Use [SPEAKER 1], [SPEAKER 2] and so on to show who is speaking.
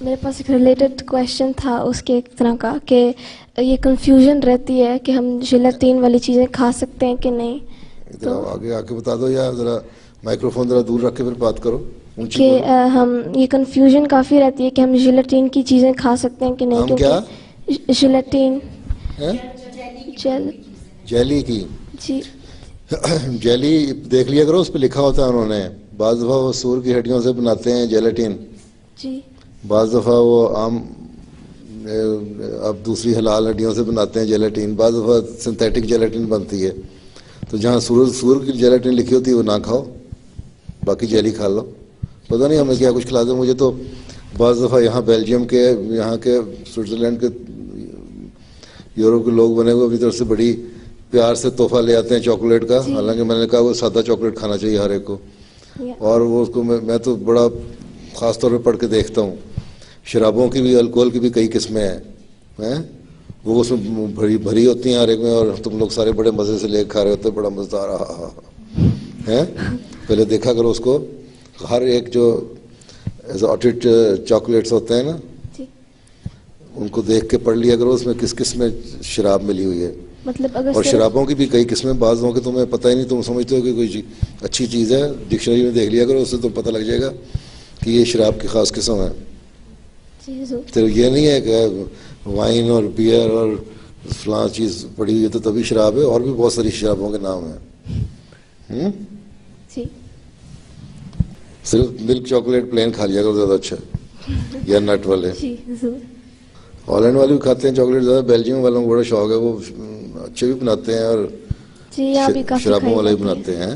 [SPEAKER 1] میرے پاس ایک related question تھا اس کے ایک طرح کا کہ یہ کنفیوژن رہتی ہے کہ ہم جیلاٹین والی چیزیں کھا سکتے ہیں کہ نہیں.
[SPEAKER 2] ادھر آگے آ کے بتا دو یا ذرا مائکرو فون ذرا دور رکھ کے پھر بات کرو.
[SPEAKER 1] کہ ہم یہ کنفیوژن کافی رہتی ہے کہ ہم جیلاٹین کی چیزیں کھا سکتے ہیں کہ نہیں.
[SPEAKER 2] ہم کیا
[SPEAKER 1] جیلاٹین
[SPEAKER 2] جیلی کی
[SPEAKER 1] جی
[SPEAKER 2] جیلی دیکھ لیا کرو اس پہ لکھا ہوتا ہے انہوں نے. بعض دفعہ وہ سور کی ہڈیوں سے بناتے ہیں جیلاٹین,
[SPEAKER 1] جی
[SPEAKER 2] بعض دفعہ وہ عام اب دوسری حلال ہڈیوں سے بناتے ہیں جیلاٹین, بعض دفعہ سنتھیٹک جیلاٹین بنتی ہے. تو جہاں سور کی جیلاٹین لکھی ہوتی ہے وہ نہ کھاؤ, باقی جیلی کھا لو. پتہ نہیں ہمیں کیا کچھ کھلاتے. مجھے تو بعض دفعہ یہاں بیلجیم کے, یہاں کے, سوئٹزرلینڈ کے, یورپ کے لوگ بنے ہوئے اپنی طرف سے بڑی پیار سے تحفہ لے آتے ہیں چاکلیٹ کا. حالانکہ میں نے کہا وہ سادہ چاکلیٹ کھانا چاہیے ہر ایک کو. اور وہ اس کو میں تو بڑا خاص طور پہ پڑھ کے دیکھتا ہوں. شرابوں کی بھی, الکوہل کی بھی کئی قسمیں ہیں, وہ اس میں بھری ہوتی ہیں ہر ایک میں, اور تم لوگ سارے بڑے مزے سے لے کھا رہے ہوتے ہیں, بڑا مزہ آ رہا ہے. پہلے دیکھا کرو اس کو. ہر ایک جو ایزوٹڈ چاکلیٹس ہوتے ہیں نا, ان کو دیکھ کے پڑھ لیا کرو اس میں کس کس میں شراب ملی ہوئی ہے.
[SPEAKER 1] مطلب
[SPEAKER 2] اور شرابوں کی بھی کئی قسمیں, بعضوں کے تمہیں پتہ ہی نہیں, تم سمجھتے ہو کہ کوئی اچھی چیز ہے, ڈکشنری میں دیکھ لیا کرو, اس سے تم پتہ لگ جائے گا کہ یہ شراب کی خاص قسم ہے. تو یہ نہیں ہے کہ وائن اور بیئر اور فلاں چیز پڑی ہوئی ہے تو تبھی شراب ہے, اور بھی بہت ساری شرابوں کے نام ہیں. صرف ملک چاکلیٹ پلین کھا لیا کرو زیادہ اچھا ہے, یا نٹ والے. ہالینڈ والے بھی کھاتے ہیں چاکلیٹ زیادہ, بیلجیم والوں کو بڑا شوق ہے, وہ اچھے بھی بناتے ہیں اور شرابوں والے بھی بناتے ہیں.